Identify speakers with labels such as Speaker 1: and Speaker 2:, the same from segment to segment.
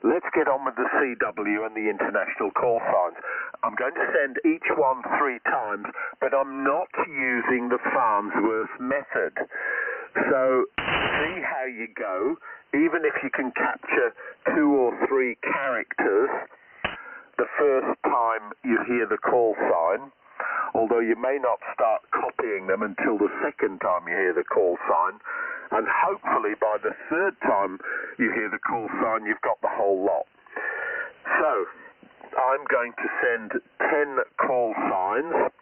Speaker 1: let's get on with the CW and the international call signs. I'm going to send each one 3 times, but I'm not using the Farnsworth method. So see how you go. Even if you can capture 2 or 3 characters the first time you hear the call sign, although you may not start copying them until the second time you hear the call sign, and hopefully by the third time you hear the call sign, you've got the whole lot. So I'm going to send 10 call signs,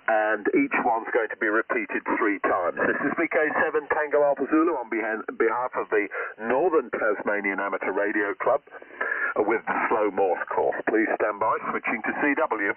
Speaker 1: and each one's going to be repeated 3 times. This is VK7 Tango Alpha Zulu on behalf of the Northern Tasmanian Amateur Radio Club with the slow Morse course. Please stand by, switching to CW.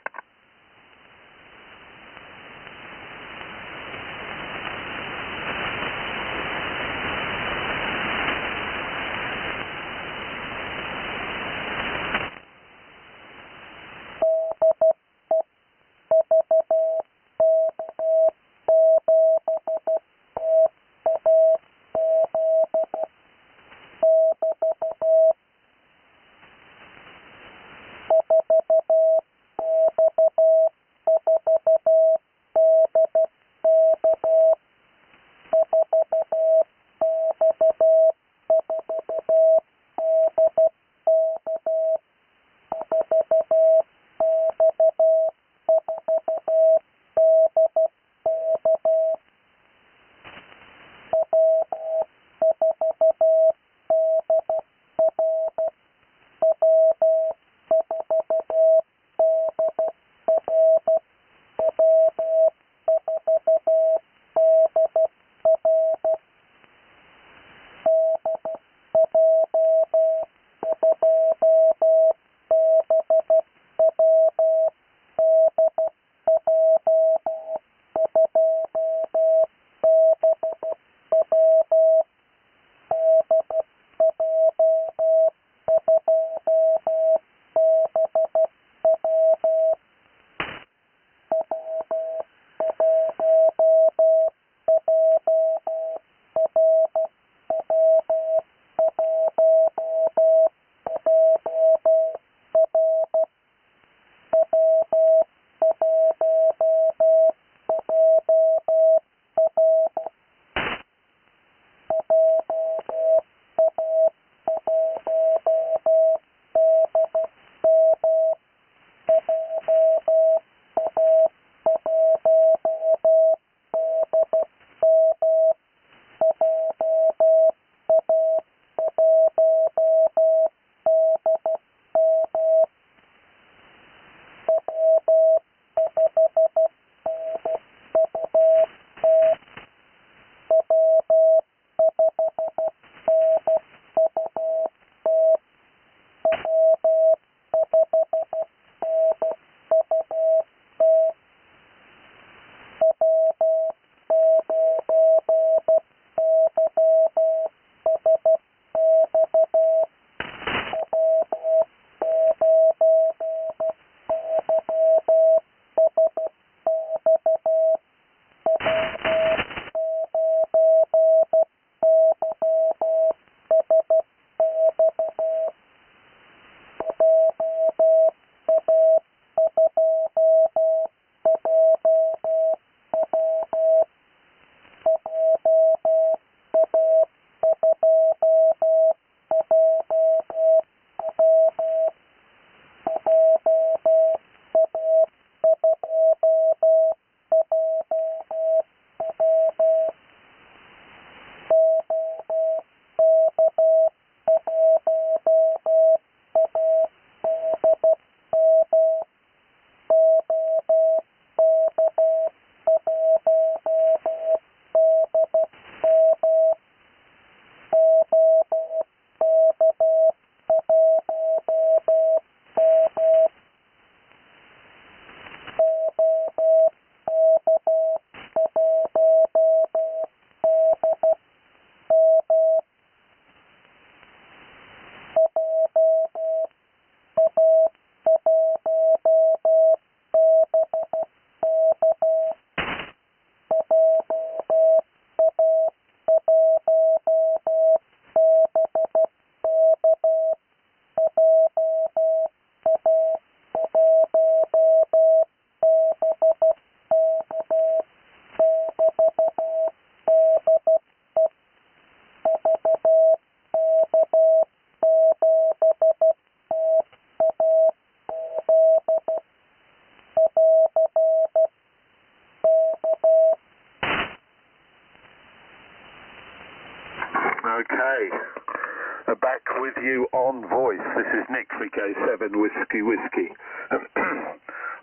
Speaker 1: back with you on voice. This is Nick, VK7 Whiskey Whiskey.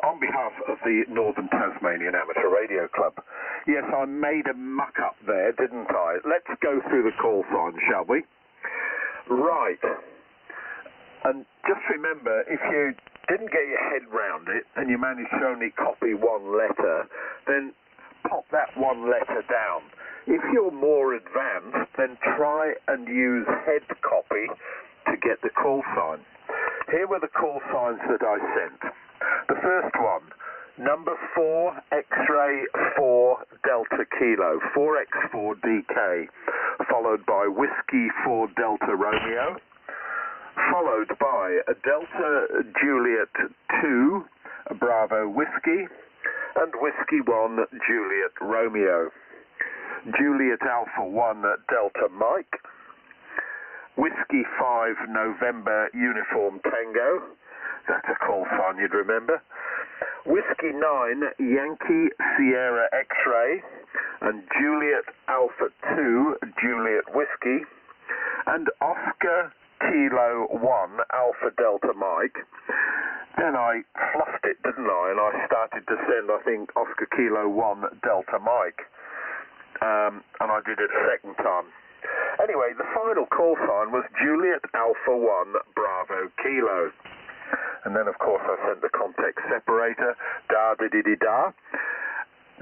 Speaker 1: On behalf of the Northern Tasmanian Amateur Radio Club. Yes, I made a muck up there, didn't I? Let's go through the call sign, shall we? Right. And just remember, if you didn't get your head round it and you managed to only copy one letter, then pop that one letter down. If you're more advanced, then try and use head copy to get the call sign. Here were the call signs that I sent. The first one, number 4, X-ray 4 Delta Kilo, 4X4 DK, followed by Whiskey 4 Delta Romeo, followed by a Delta Juliet 2 Bravo Whiskey, and Whiskey 1 Juliet Romeo. Juliet Alpha 1 Delta Mike, Whiskey 5 November Uniform Tango, that's a call sign you'd remember, Whiskey 9 Yankee Sierra X-Ray, and Juliet Alpha 2 Juliet Whiskey, and Oscar Kilo 1 Alpha Delta Mike. Then I fluffed it, didn't I, and I started to send, I think, Oscar Kilo 1 Delta Mike. And I did it a second time. Anyway, the final call sign was Juliet Alpha 1 Bravo Kilo. And then, of course, I sent the context separator, da-di-di-di-da,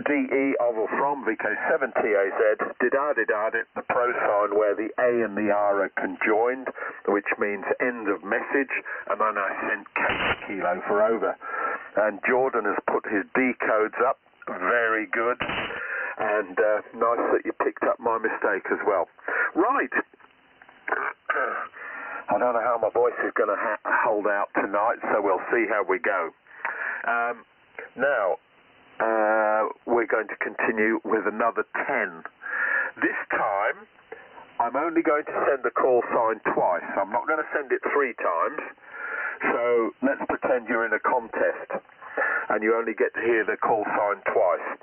Speaker 1: DE of or from VK7TAZ, di-da-di-da-di, the pro sign where the A and the R are conjoined, which means end of message, and then I sent K for Kilo for over. And Jordan has put his D codes up, very good. And nice that you picked up my mistake as well. Right. I don't know how my voice is going to hold out tonight, so we'll see how we go. Now, we're going to continue with another 10. This time, I'm only going to send the call sign twice. I'm not going to send it 3 times. So let's pretend you're in a contest and you only get to hear the call sign twice.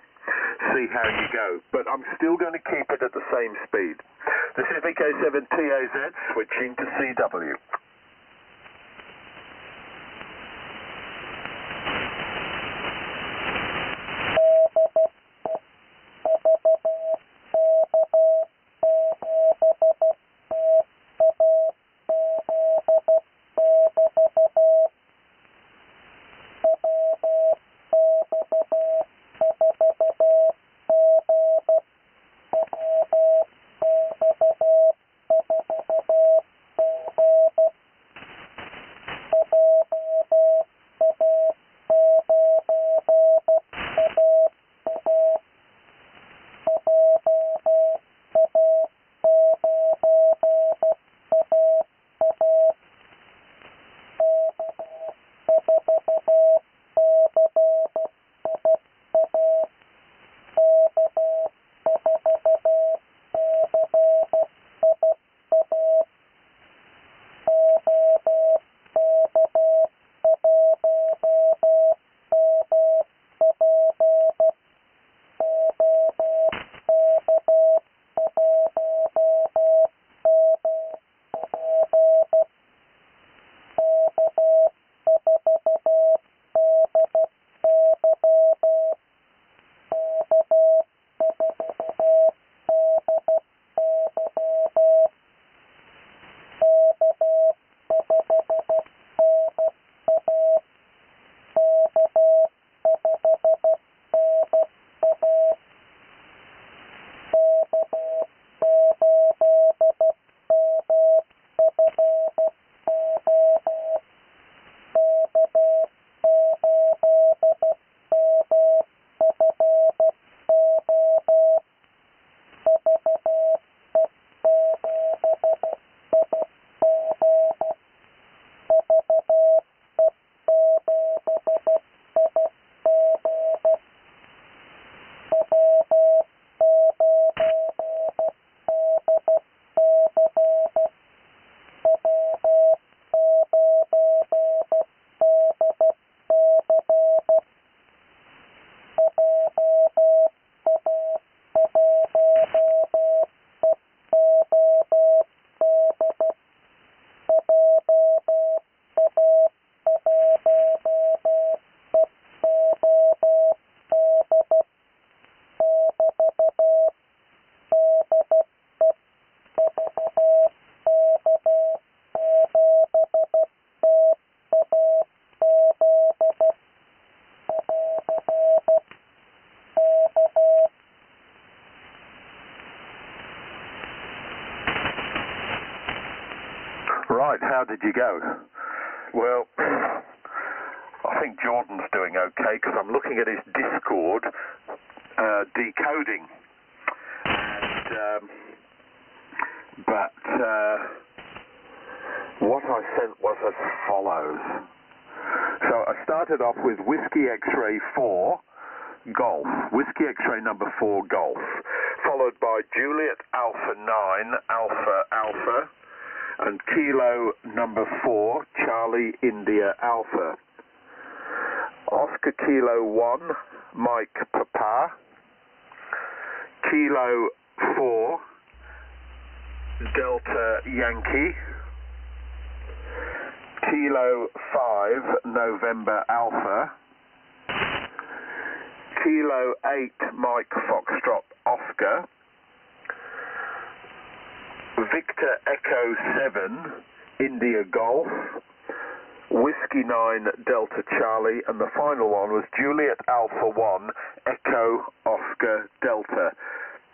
Speaker 1: See how you go. But I'm still going to keep it at the same speed. This is VK7TAZ switching to CW. how did you go? Well, I think Jordan's doing okay because I'm looking at his Discord decoding. And, but what I sent was as follows. So I started off with Whiskey X-Ray 4 Golf, Whiskey X-Ray number 4 Golf, followed by Juliet Alpha 9 Alpha Alpha, and Kilo number 4 Charlie India Alpha, Oscar Kilo 1 Mike Papa, Kilo 4 Delta Yankee, Kilo 5 November Alpha, Kilo 8 Mike Foxtrot Oscar, Victor Echo 7 India Golf, Whiskey 9 Delta Charlie, and the final one was Juliet Alpha 1 Echo Oscar Delta.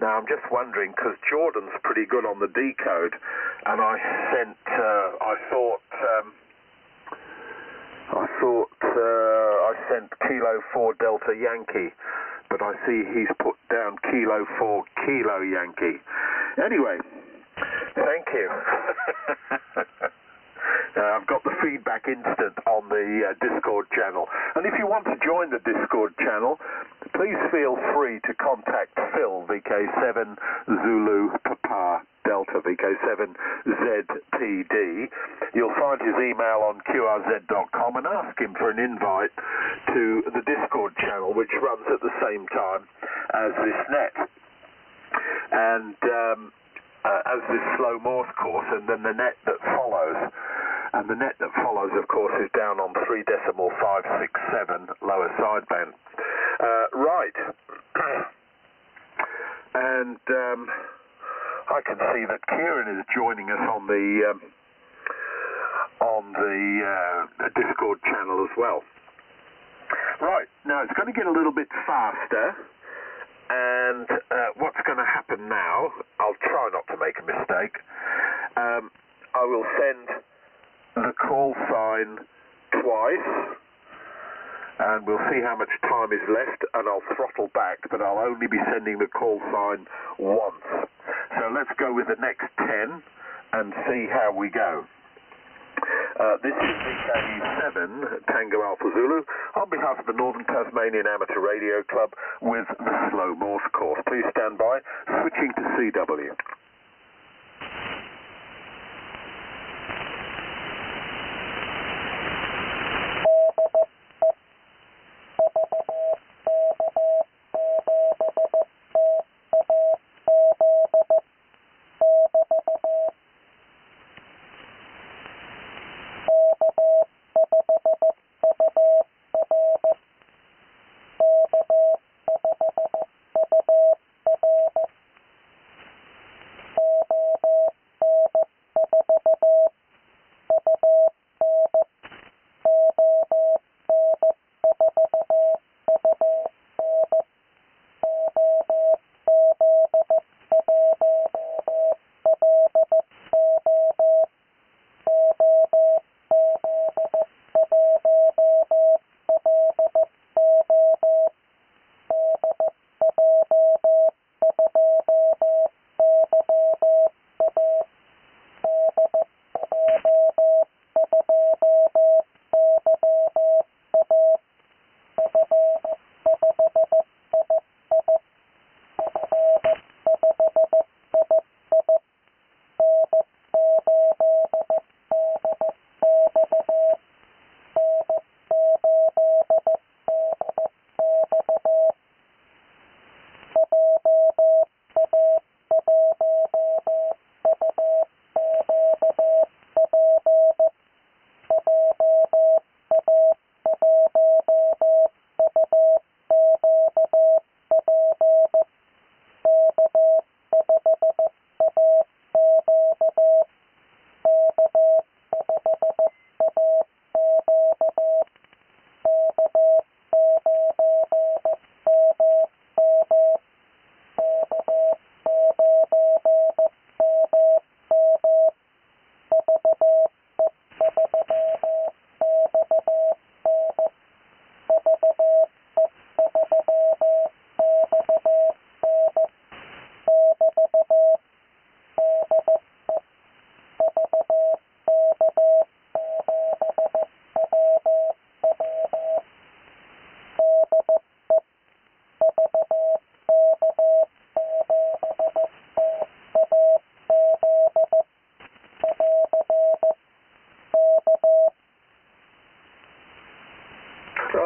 Speaker 1: Now I'm just wondering, because Jordan's pretty good on the decode, and I sent Kilo 4 Delta Yankee, but I see he's put down Kilo 4 Kilo Yankee. Anyway, thank you. I've got the feedback instant on the Discord channel. And if you want to join the Discord channel, please feel free to contact Phil, VK7 Zulu Papa Delta, VK7 ZPD. You'll find his email on qrz.com and ask him for an invite to the Discord channel, which runs at the same time as this net. And as this slow Morse course, and then the net that follows. And the net that follows, of course, is down on 3.567 lower sideband. Right. And I can see that Kieran is joining us on the Discord channel as well. Right. Now, it's going to get a little bit faster. And what's going to happen now, I'll try not to make a mistake, I will send the call sign twice, and we'll see how much time is left, and I'll throttle back, but I'll only be sending the call sign once. So let's go with the next 10 and see how we go. This is VK7 Tango Alpha Zulu on behalf of the Northern Tasmanian Amateur Radio Club with the slow Morse course. Please stand by, switching to CW.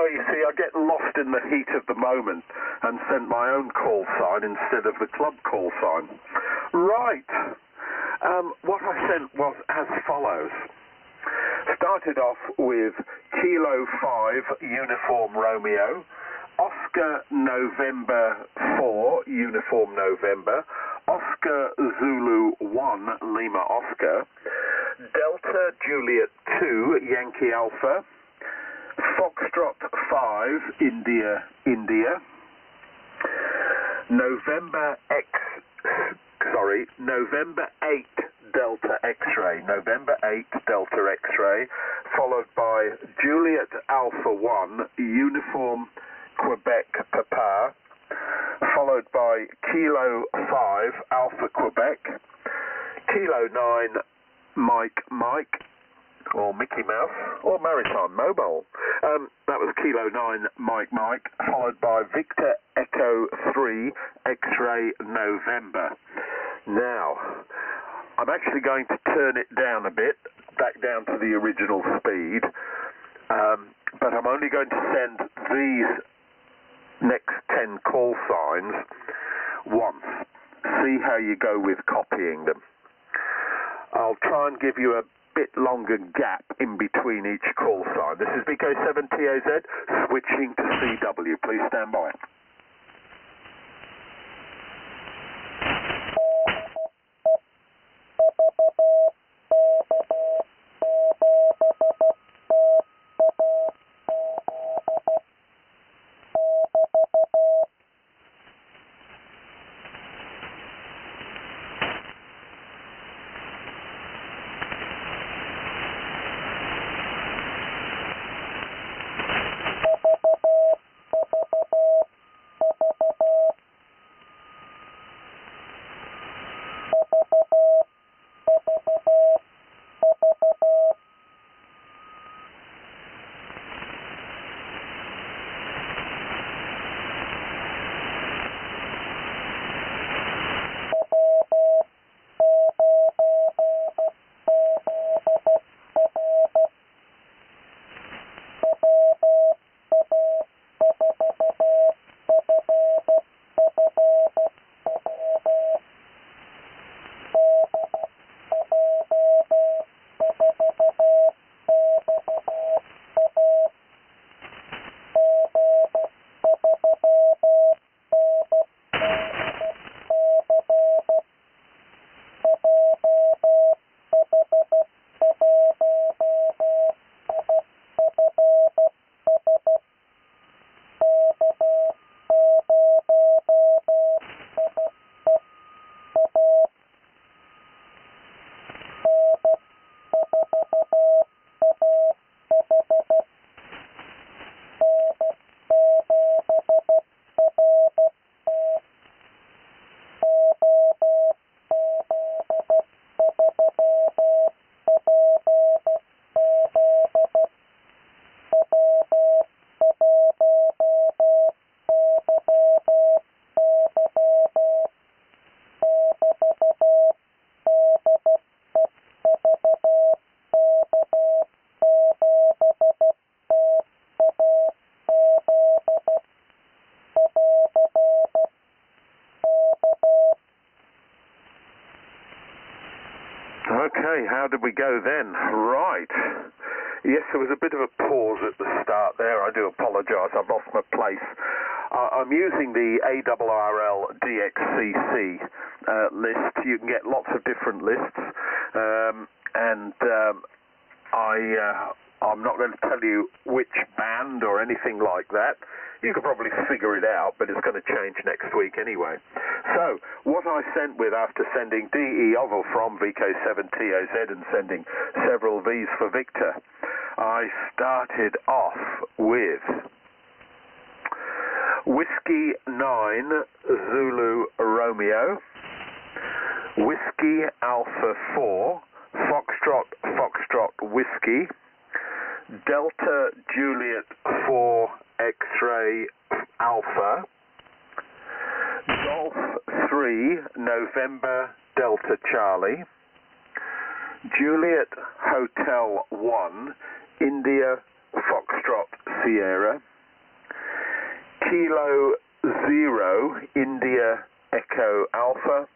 Speaker 1: Oh, you see, I get lost in the heat of the moment and sent my own call sign instead of the club call sign. Right. What I sent was as follows. Started off with Kilo 5 Uniform Romeo, Oscar November 4 Uniform November, Oscar Zulu 1 Lima Oscar, Delta Juliet 2 Yankee Alpha, Foxtrot 5 India India, November 8 Delta X-ray, November 8 Delta X-ray, followed by Juliet Alpha 1 Uniform Quebec Papa, followed by Kilo 5 Alpha Quebec, Kilo 9 Mike, or Mickey Mouse, or Maritime Mobile. That was Kilo 9 Mike, followed by Victor Echo 3 X-ray November. Now, I'm actually going to turn it down a bit, back down to the original speed, but I'm only going to send these next 10 call signs once. See how you go with copying them. I'll try and give you a bit longer gap in between each call sign. This is VK7TAZ, switching to CW. Please stand by. Okay, how did we go then? Right. Yes, there was a bit of a pause at the start there. I do apologise. I've lost my place. I'm using the ARRL DXCC list. You can get lots of different lists, and I'm not going to tell you which band or anything like that. You could probably figure it out, but it's going to change next week anyway. So, what I sent with after sending DE Oval from VK7TAZ and sending several Vs for Victor, I started off with Whiskey 9 Zulu Romeo, Whiskey Alpha 4 Foxtrot Whiskey, Delta Juliet 4 X-ray Alpha, Golf 3 November Delta Charlie, Juliet Hotel 1 India Foxtrot Sierra, Kilo 0 India Echo Alpha,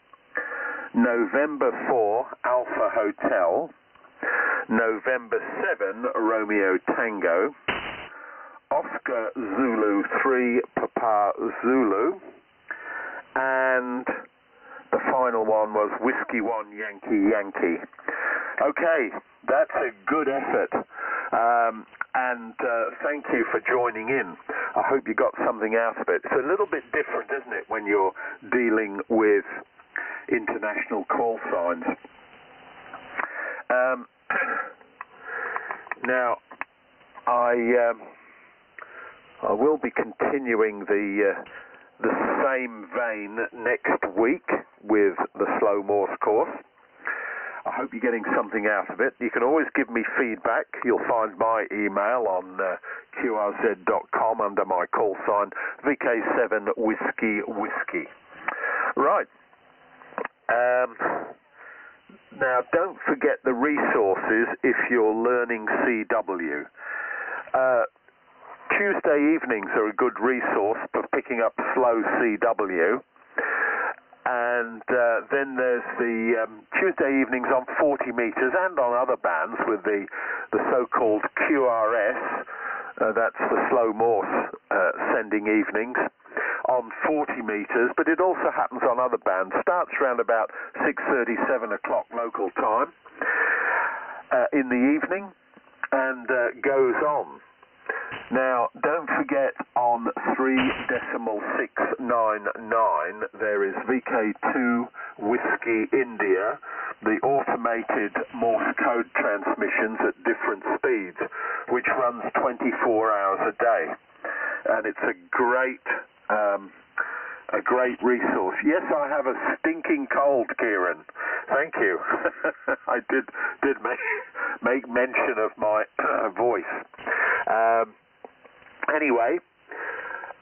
Speaker 1: November 4 Alpha Hotel, November 7 Romeo Tango, Oscar Zulu 3 Papa Zulu, and the final one was Whiskey 1 Yankee Yankee. Okay, that's a good effort. And thank you for joining in. I hope you got something out of it. It's a little bit different, isn't it, when you're dealing with international call signs. Now, I will be continuing the same vein next week with the slow Morse course. I hope you're getting something out of it. You can always give me feedback. You'll find my email on qrz.com under my call sign VK7 Whiskey Whiskey. Right. Now, don't forget the resources if you're learning CW. Tuesday evenings are a good resource for picking up slow CW. And then there's the Tuesday evenings on 40 meters and on other bands with the so-called QRS, that's the slow Morse sending evenings, on 40 meters, but it also happens on other bands. Starts around about 6:30, 7 o'clock local time in the evening and goes on. Now, don't forget on 3.699 there is VK2 Whiskey India, the automated Morse code transmissions at different speeds, which runs 24 hours a day. And it's a great resource. Yes, I have a stinking cold, Kieran. Thank you. I did make mention of my voice. Anyway,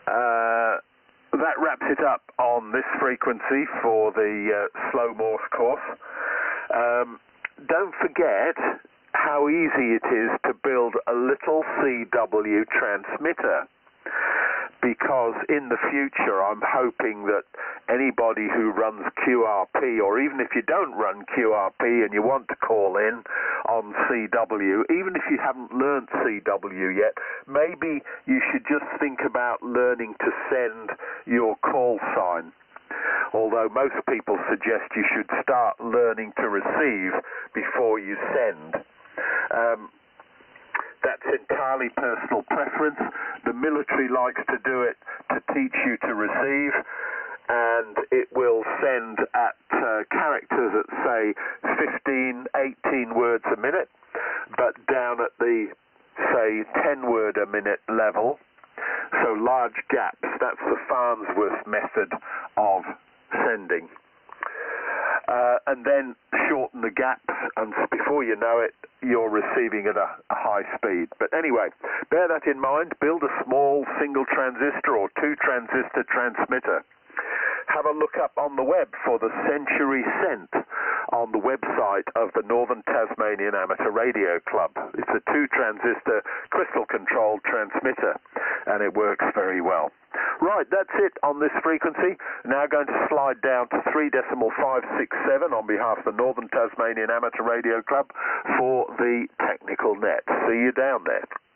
Speaker 1: that wraps it up on this frequency for the slow Morse course. Don't forget how easy it is to build a little CW transmitter, because in the future I'm hoping that anybody who runs QRP, or even if you don't run QRP and you want to call in on CW, even if you haven't learned CW yet, maybe you should just think about learning to send your call sign. Although most people suggest you should start learning to receive before you send. That's entirely personal preference. The military likes to do it to teach you to receive, and it will send at characters at, say, 15, 18 words a minute, but down at the, say, 10-word a minute level, so large gaps. That's the Farnsworth method of sending. And then shorten the gaps, and before you know it, you're receiving at a high speed. But anyway, bear that in mind. Build a small single transistor or two transistor transmitter. Have a look up on the web for the Century Cent on the website of the Northern Tasmanian Amateur Radio Club. It's a 2-transistor crystal-controlled transmitter, and it works very well. Right, that's it on this frequency. Now going to slide down to 3.567 on behalf of the Northern Tasmanian Amateur Radio Club for the technical net. See you down there.